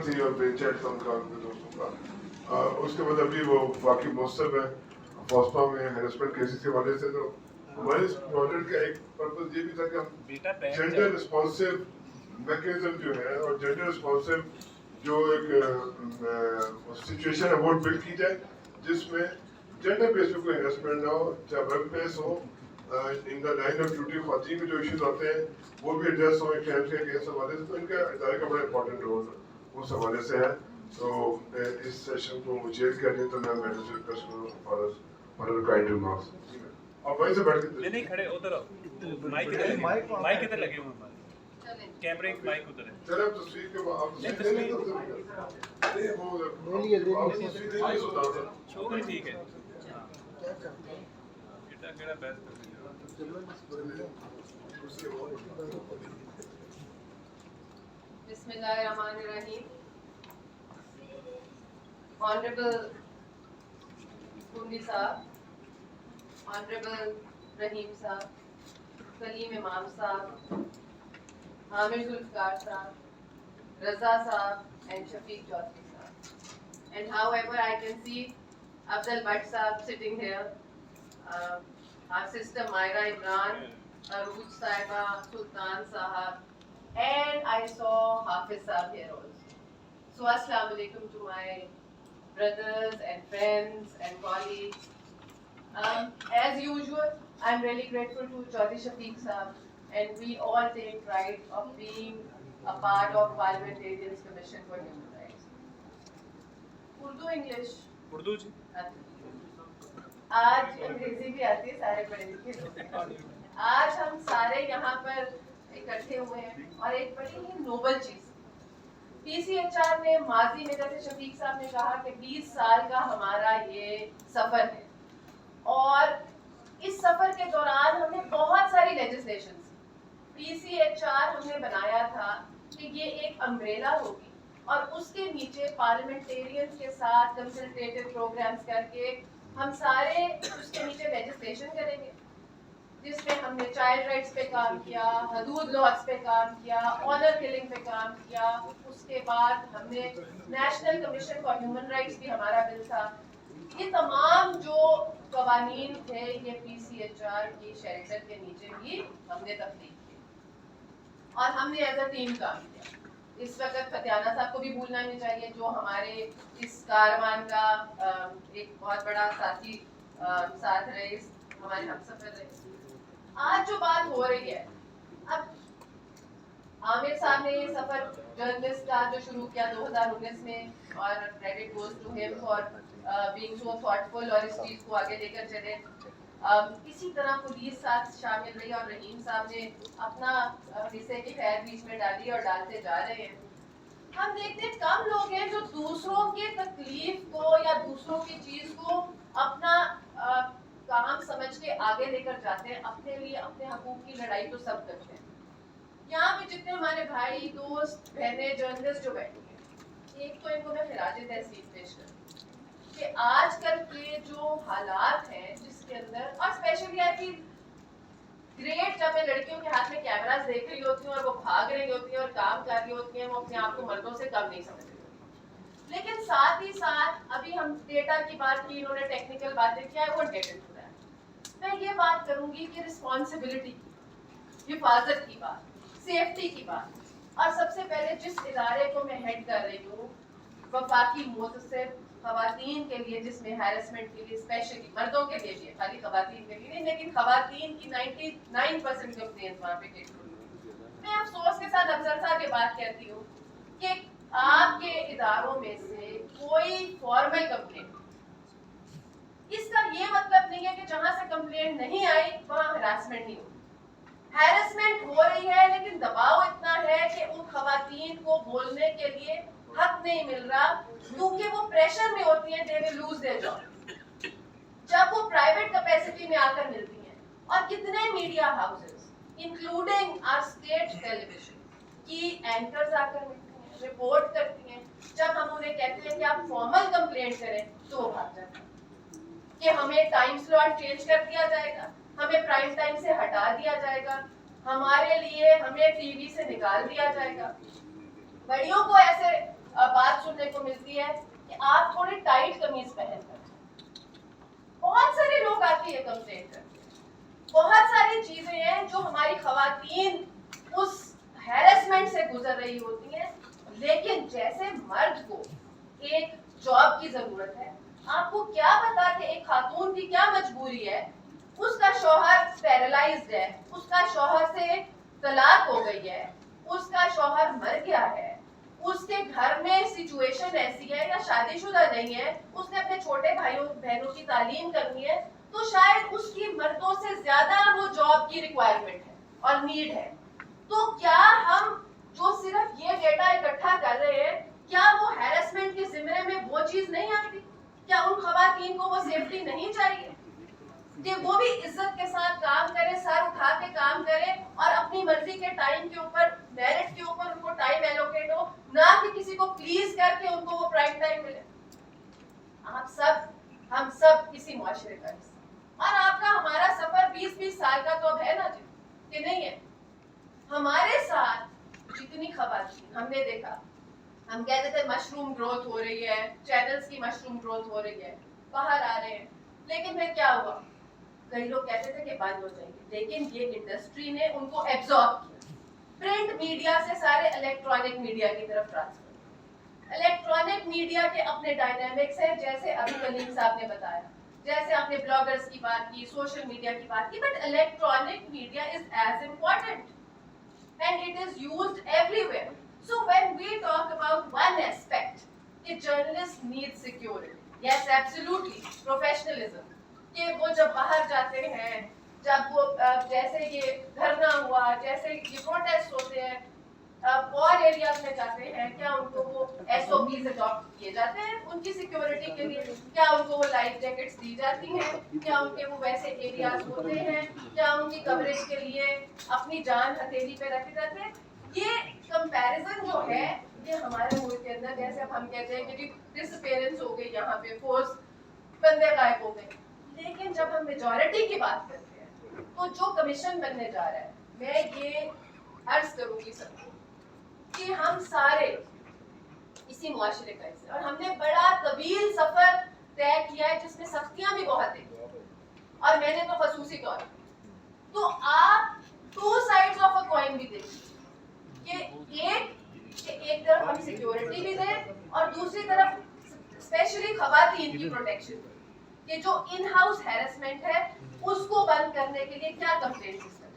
عباسی اور brain child تھا ان کا، ان کے دوستوں کا. اس کے بعد ابھی وہ واقعی موثر ہے فوسپا میں ہیرسمنٹ کیسز کے حوالے سے. تو ہمارے اس پروجیکٹ کا ایک پرپز یہ بھی تھا کہ ہم جینڈر رسپانسو میکینزم جو ہے اور جینڈر رسپانسو جو ایک سچویشن ہے وہ بلڈ کی جائے جس میں جینڈر بیس پہ کوئی ہیرسمنٹ نہ ہو، چاہے work place who, in the line of duty خواتین میں جو ایشوز آتے ہیں وہ بھی ایڈریس ہوں کیمپ کے اگینسٹ حوالے سے. تو ان کا ادارے کا بڑا امپورٹنٹ رول اس حوالے سے ہے. تو اس سیشن کو چیئر کریں تو میں میڈم سے ریکویسٹ کروں فار کائنڈ ریمارکس. آپ وہیں سے بیٹھ کے نہیں کھڑے ادھر مائک ادھر لگے ہوئے ہمارے کیمرے کی مائک ادھر ہے. چلے آپ تصویر کے بعد آپ تصویر لے لیں. چھوکری ٹھیک ہے بیٹا کیڑا بحث کر بسم اللہ الرحمن الرحیم. آنریبل کنڈی صاحب، آنریبل رحیم صاحب، کلیم امام صاحب، عامر ذوالفقار صاحب، رضا صاحب and Shafiq Chaudhary صاحب. And however I can see Afzal Bhatt صاحب sitting here, our sister Myra Imran, Arooj Saiba, Sultan Sahab, and I saw Hafiz Sahab here also. So Assalamu alaikum to my brothers and friends and colleagues. As usual, I'm really grateful to Chaudhary Shafiq Sahab, and we all take pride of being a part of Parliamentarians Commission for Human Rights. Urdu, English? Urdu جی. آج انگریزی بھی آتی ہے، سارے پڑھے لکھے لوگ. آج ہم سارے یہاں پر اکٹھے ہوئے ہیں اور ایک بڑی ہی نوبل چیز پی سی ایچ آر نے ماضی میں، جیسے شفیق صاحب نے کہا کہ 20 سال کا ہمارا یہ سفر ہے، اور اس سفر کے دوران ہم نے بہت ساری لیجسلیشن پی سی ایچ آر ہم نے بنایا تھا کہ یہ ایک امبریلا ہوگی اور اس کے نیچے پارلیمنٹیرینز کے ساتھ کنسلٹیٹو پروگرامز کر کے ہم سارے اس کے نیچے لیجسلیشن کریں گے، جس میں ہم نے چائلڈ رائٹس پہ کام کیا، حدود لاز پہ کام کیا، آنر کلنگ پہ کام کیا. اس کے بعد ہم نے national commission for human rights بھی ہمارا بل تھا. یہ تمام جو قوانین تھے یہ پی سی ایچ آر کی شیلٹر کے نیچے بھی ہم نے تخلیق کی اور ہم نے ایز اے ٹیم کام کیا. اس وقت فتیانہ صاحب کو بھی بھولنا نہیں چاہیے جو ہمارے اس کاروان کا ایک بہت بڑا ساتھی ساتھ رہے، ہمارے ہم سفر رہے. آج جو بات ہو رہی ہے، اب عامر صاحب نے یہ سفر جرنلسٹ کا جو شروع کیا 2019 میں، اور کریڈٹ گوز ٹو ہم فار بینگ سو تھاٹفل اور اس چیز کو آگے لے کر چلے. اسی طرح پولیس ساتھ شامل رہی اور رحیم صاحب نے اپنا حصے کی خیر بیچ میں ڈالی اور ڈالتے جا رہے ہیں. ہم دیکھتے ہیں کم لوگ ہیں جو دوسروں کے تکلیف کو یا دوسروں کی چیز کو اپنا کام سمجھ کے آگے لے کر جاتے ہیں. اپنے لیے اپنے حقوق کی لڑائی تو سب کرتے ہیں. یہاں پہ جتنے ہمارے بھائی دوست بہنیں جرنلسٹ جو بیٹھے ہیں، ایک تو ان کو میں خراج تحسین پیش کروں کہ آج کل کے جو حالات ہیں جس کے اندر، اور اسپیشلی آئی فیل گریٹ جب میں لڑکیوں کے ہاتھ میں کیمراز دیکھ رہی ہوتی ہوں اور وہ بھاگ رہی ہوتی ہیں اور کام کر رہی ہوتی ہیں، وہ اپنے آپ کو مردوں سے کم نہیں سمجھ رہی. لیکن ساتھ ہی ساتھ ابھی ہم ڈیٹا کی بات کی، انہوں نے ٹیکنیکل باتیں کیا ہے، وہ ڈیٹا ہو رہا ہے. میں یہ بات کروں گی کہ رسپانسبلٹی کی، حفاظت کی بات، سیفٹی کی بات. اور سب سے پہلے جس ادارے کو میں ہیڈ کر رہی ہوں، وفاقی متعصب خواتین کے لیے، جس میں ہیرسمنٹ کے لیے اسپیشلی مردوں کے لیے بھی، خالی خواتین کے لیے نہیں، لیکن خواتین کی 99% کمپلینٹ وہاں پہ کیس ہوئی. میں افسوس کے ساتھ افضل صاحب یہ بات کہتی ہوں کہ آپ کے اداروں میں سے کوئی فارمل کمپلینٹ، اس کا یہ مطلب نہیں ہے کہ جہاں سے کمپلینٹ نہیں آئی وہاں ہراسمنٹ نہیں ہوئی. ہیرسمنٹ ہو رہی ہے، لیکن دباؤ اتنا ہے کہ ان خواتین کو بولنے کے لیے حق نہیں مل رہا، کیونکہ وہ پریشر میں ہوتی ہیں، they will lose their job. جب وہ پرائیویٹ کیپیسٹی میں آ کر ملتی ہیں، اور کتنے media houses including our state television کی اینکرز آ کر ملتی ہیں، رپورٹ کرتی ہیں. جب ہم انہیں کہتے ہیں کہ آپ فارمل کمپلینٹ کریں تو وہ بھاگ جاتے ہیں کہ ہمیں ٹائم سلاٹ چینج کر دیا جائے گا، ہمیں پرائم ٹائم سے ہٹا دیا جائے گا، ہمارے لیے ہمیں ٹی وی سے نکال دیا جائے گا. بڑیوں کو ایسے बात सुनने को मिलती है कि आप थोड़ी टाइट कमीज पहन कर, बहुत सारे लोग आके ये कंप्लेंट करते हैं। बहुत सारी चीजें हैं जो हमारी खवातीन उस हैरेसमेंट से गुजर रही होती हैं, लेकिन जैसे मर्द को एक जॉब की जरूरत है, आपको क्या पता कि एक खातून की क्या मजबूरी है, उसका शौहर पैरालाइज्ड है, उसका शौहर से तलाक हो गई है, उसका शौहर मर गया है, उसके घर में सिचुएशन ऐसी है या शादीशुदा नहीं है, उसने अपने छोटे भाइयों बहनों की तालीम करनी है, तो शायद उसकी मर्दों से ज्यादा वो जॉब की रिक्वायरमेंट है और नीड है। तो क्या हम जो सिर्फ ये डेटा इकट्ठा कर रहे हैं, क्या वो हैरेसमेंट के जिम्मे में वो चीज नहीं आती? क्या उन खवातीन को वो सेफ्टी नहीं चाहिए कि वो भी इज्जत के साथ काम करे, सर उठा के काम करे और अपनी मर्जी के टाइम के ऊपर, मेरिट के ऊपर उनको टाइम एलोकेट हो, ना कि किसी को प्लीज करके उनको वो प्राइम टाइम मिले? हम सब इसी मुआशरे का हिस्सा, और आपका हमारा सफर 20-20 साल का तो अब है ना जी, कि नहीं है? हमारे साथ जितनी खवातीन हमने देखा, हम कहते थे मशरूम ग्रोथ हो रही है, चैनल्स की मशरूम ग्रोथ हो रही है, बाहर आ रहे हैं, लेकिन फिर क्या हुआ? कई लोग कहते थे कि बंद हो जाएंगे, लेकिन ये इंडस्ट्री ने उनको एब्जॉर्ब किया, प्रिंट मीडिया से सारे इलेक्ट्रॉनिक मीडिया की तरफ ट्रांसफर। इलेक्ट्रॉनिक मीडिया के अपने डायनामिक्स हैं, जैसे अभी कलीम साहब ने बताया, जैसे आपने ब्लॉगर्स की बात की, सोशल मीडिया की बात की, but electronic media is as important and it is used everywhere. So when we talk about one aspect, कि journalists need security, yes absolutely, professionalism, कि वो जब बाहर जाते हैं, जब वो जैसे ये धरना हुआ, जैसे ये प्रोटेस्ट होते हैं, वॉर एरियाज में जाते हैं, क्या उनको वो SOPs अडॉप्ट किए जाते हैं उनकी सिक्योरिटी के लिए? क्या उनको वो लाइफ जैकेट्स दी जाती हैं? क्या उनके वो वैसे एरियाज होते हैं? क्या उनकी कवरेज के लिए अपनी जान हथेली पे रखे जाते हैं? ये कंपैरिजन जो है, ये हमारे मुल्क के अंदर, जैसे अब हम कहते हैं कि डिसअपीयरेंस हो गई, यहाँ पे फोर्स बंदे गायब हो गए, लेकिन जब हम मेजॉरिटी की बात करते हैं, तो जो कमीशन बनने जा रहा है, मैं ये अर्ज करूंगी सबको कि हम सारे इसी मुआशरे का हिस्सा, और हमने बड़ा तवील सफर तय किया है जिसमें सख्तियां भी बहुत हैं, और मैंने तो खसूसी तौर, तो आप two sides of a coin भी देखिए कि एक तरफ हम सिक्योरिटी भी दें और दूसरी तरफ स्पेशली खवातीन की प्रोटेक्शन, कि जो इन हाउस हैरेसमेंट है उसको बंद करने के लिए क्या कंप्लेंट सिस्टम है।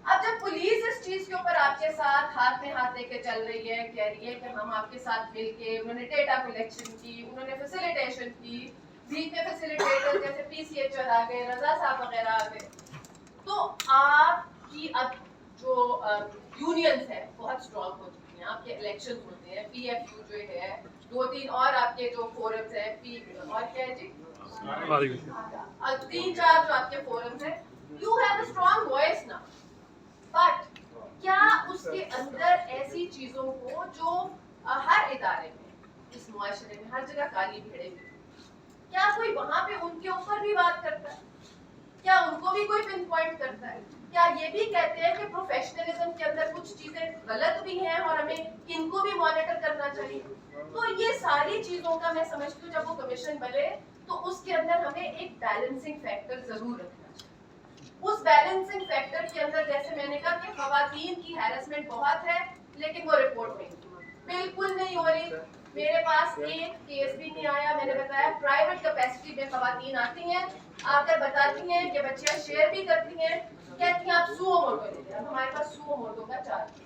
अब जब पुलिस इस चीज के ऊपर आपके साथ हाथ में हाथ लेके चल रही है, कह रही है कि हम आपके साथ मिलके, उन्होंने डेटा कलेक्शन की, उन्होंने फैसिलिटेशन की, बीच में फैसिलिटेटर जैसे PCH आ गए, रजा साहब वगैरह आ गए, तो आपकी अब जो यूनियंस है बहुत स्ट्रॉन्ग हो चुकी हैं, आपके इलेक्शन होते हैं, PFU जो है, 2-3 और आपके जो फोरम्स हैं, और क्या है जी, 3-4 जो आपके फोरम्स हैं, you have a strong voice ना, बट क्या उसके अंदर ऐसी चीजों को जो हर इदारे में, इस मुआशरे में हर जगह काली भेड़े में, क्या कोई वहां पे उनके ऊपर भी बात करता है? क्या उनको भी कोई पिन पॉइंट करता है? क्या ये भी कहते हैं कि प्रोफेशनलिज्म के अंदर कुछ चीजें गलत भी हैं और हमें इनको भी मॉनिटर करना चाहिए? तो ये सारी चीजों का मैं समझती हूँ, जब वो कमीशन बने तो उसके अंदर हमें एक बैलेंसिंग फैक्टर जरूर रखना चाहिए। उस बैलेंसिंग फैक्टर के अंदर, जैसे मैंने कहा कि खवातीन की हैरेसमेंट बहुत है, लेकिन वो रिपोर्ट बिल्कुल नहीं हो रही। मेरे पास एक केस भी नहीं आया। मैंने बताया प्राइवेट कैपेसिटी में खवातीन आती हैं, आकर बताती हैं कि बच्चियां शेयर भी करती हैं, कहती हैं आप सुओ मोटो ले लें। अब हमारे पास सुओ मोटो का चार्ज,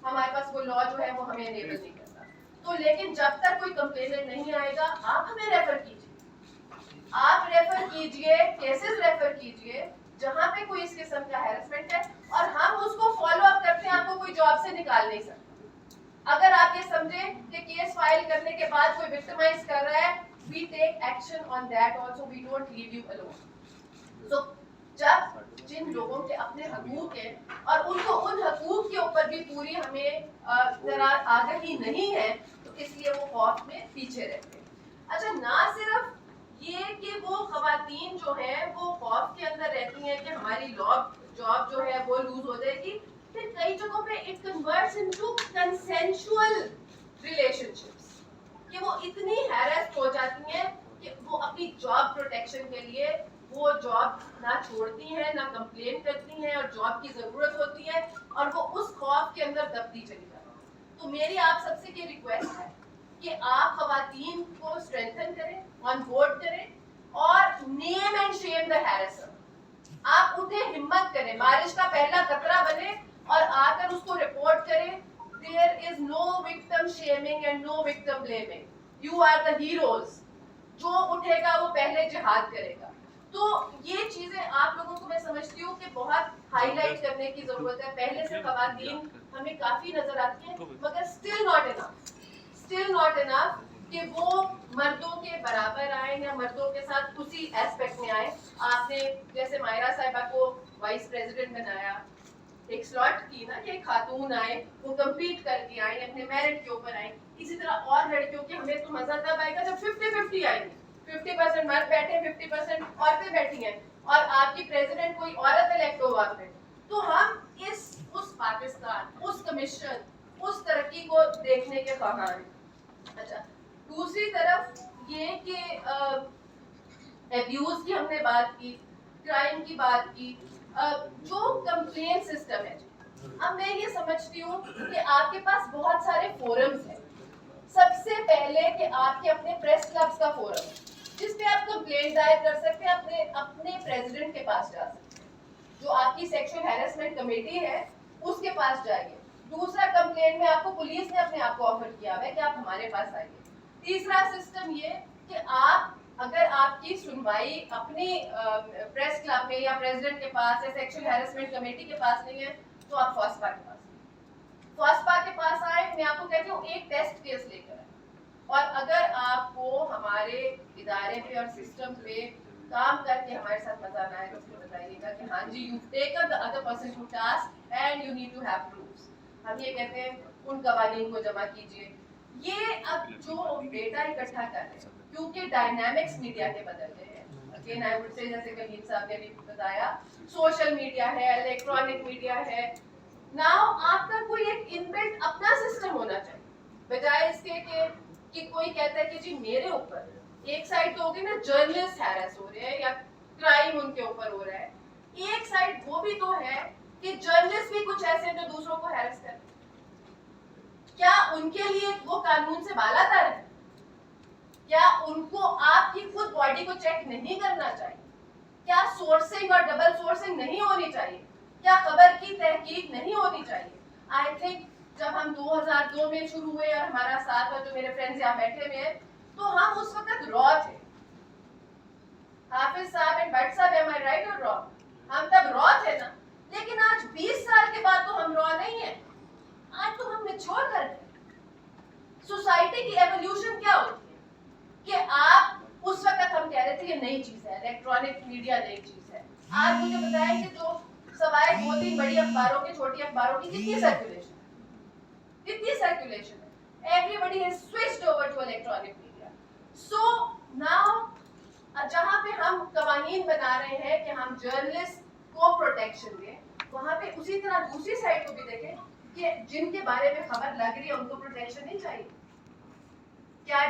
हमारे पास वो लॉ जो है वो हमें एनेबल नहीं करता। तो लेकिन जब तक कोई कंप्लेनेंट नहीं आएगा, आप हमें रेफर कीजिए, आप रेफर कीजिए, केसेस रेफर कीजिए जहां पे कोई इस किस्म का हैरेसमेंट है, और हम उसको फॉलो अप करते हैं। आपको कोई जॉब से निकाल नहीं सकता। अगर आप ये समझे कि केस फाइल करने के बाद कोई विक्टिमाइज कर रहा है, we take action on that also, we don't leave you alone. So जब जिन लोगों के अपने हकूक हैं और उनको उन हकूक के ऊपर भी पूरी हमें आगाही नहीं है, तो इसलिए वो खौफ में पीछे रहते हैं। अच्छा, ना सिर्फ ये कि वो खवातीन जो है वो खौफ के अंदर रहती हैं कि हमारी जॉब जो है वो लूज हो जाएगी, फिर कई जगहों पे it converts into consensual relationship. Protection के लिए वो जॉब ना छोड़ती हैं, ना कंप्लेन करती हैं, और जॉब की ज़रूरत होती है और वो उस खौफ के अंदर दबती चली जाती है। तो मेरी आप सबसे ये रिक्वेस्ट है कि आप खवातीन को स्ट्रेंथन करें, ऑन बोर्ड करें और नेम एंड शेम द हैरेसर। आप उठे, हिम्मत करें, बारिश का पहला खतरा बने और आकर उसको रिपोर्ट करें। There is no victim shaming and no victim blaming. You are the heroes. जो उठेगा वो पहले जिहाद करेगा। तो ये चीजें आप लोगों को मैं समझती हूँ कि बहुत हाईलाइट करने की जरूरत है। पहले से खवातीन हमें काफी नजर आती हैं, मगर स्टिल नॉट इनफ कि वो मर्दों के बराबर आए या मर्दों के साथ उसी एस्पेक्ट में आए। आपने जैसे मायरा साहिबा को वाइस प्रेसिडेंट बनाया, एक स्लॉट की ना कि खातून आए, वो कम्पीट करके आए, अपने मेरिट के ऊपर आए। इसी तरह और लड़कियों की हमें तो मजा तब आएगा जब 50-50 आएंगे, 50% मर्द बैठे, 50% औरतें बैठी हैं और आपकी प्रेसिडेंट कोई औरत इलेक्ट हो वहाँ पे, तो हम उस पाकिस्तान, उस कमीशन, उस तरक्की को देखने के ख्वाहां हैं। अच्छा, दूसरी तरफ ये कि एब्यूज की हमने बात की, क्राइम की बात की, जो कंप्लेन सिस्टम है, अब मैं ये समझती हूँ कि आपके पास बहुत सारे फोरम्स हैं। सबसे पहले कि आपके अपने प्रेस क्लब्स का फोरम है जिस पे आप कंप्लेंट दायर कर सकते हैं, अपने प्रेसिडेंट के पास जा सकते हैं, जो आपकी सेक्सुअल हैरेसमेंट कमेटी है उसके पास जाइए। दूसरा, कंप्लेंट में आपको पुलिस ने अपने आप को ऑफर किया है कि आप हमारे पास आइए। तीसरा सिस्टम ये कि आप अगर आपकी सुनवाई अपनी प्रेस क्लब में या प्रेसिडेंट के पास या सेक्सुअल हैरेसमेंट कमेटी के पास नहीं है तो आप फॉस्पा के पास आए। मैं आपको कहती हूँ एक टेस्ट केस लेकर आए, और अगर आपको हमारे इदारे पे और सिस्टम पे काम करके हमारे साथ मजा ना आए तो उसको बताइएगा कि हाँ जी, you taken the other person to task and you need to have proofs. हम ये कहते हैं उन कवानीन को जमा कीजिए। ये अब जो डेटा इकट्ठा कर रहे हैं, क्योंकि डायनामिक्स मीडिया के बदल रहे हैं, अगेन आई वुड से जैसे कलीम साहब ने भी बताया, सोशल मीडिया है, इलेक्ट्रॉनिक मीडिया है। नाउ आपका कोई एक इनबिल्ट अपना सिस्टम होना चाहिए, बजाय इसके कि कोई कहता है कि जी मेरे ऊपर एक साइड तो होगी ना, जर्नलिस्ट हैरेस हो रहे हैं या क्राइम उनके ऊपर हो रहा है, एक साइड वो भी तो है कि जर्नलिस्ट भी कुछ ऐसे हैं जो दूसरों को हैरेस करते हैं। क्या उनके लिए वो कानून से बालातर है? क्या उनको आपकी खुद बॉडी को चेक नहीं करना चाहिए? क्या सोर्सिंग और डबल सोर्सिंग नहीं होनी चाहिए? क्या खबर की तहकीक नहीं होनी चाहिए? आई थिंक जब हम 2002 में शुरू हुए और हमारा साथ और जो मेरे फ्रेंड्स यहाँ बैठे हुए हैं, तो हम उस वक्त रॉ थे। हाफिज साहब एंड भट्ट साहब, एम आई राइट और रॉ? हम तब रॉ थे ना, लेकिन आज 20 साल के बाद तो हम रॉ नहीं है, आज तो हम मैच्योर कर गए। सोसाइटी की एवोल्यूशन क्या होती है कि आप उस वक्त हम कह रहे थे ये नई चीज है, इलेक्ट्रॉनिक मीडिया नई चीज है। आज मुझे बताएं कि जो सवाए 2-3 बड़ी अखबारों की, छोटी अखबारों की कितनी सर्कुलेशन है? Everybody has switched over to electronic media. So now जहाँ पे हम कवानीन बना रहे हैं कि हम जर्नलिस्ट को प्रोटेक्शन दें, वहाँ पे उसी तरह दूसरी साइड को भी देखें कि जिनके बारे में खबर लग रही है उनको प्रोटेक्शन नहीं चाहिए। क्या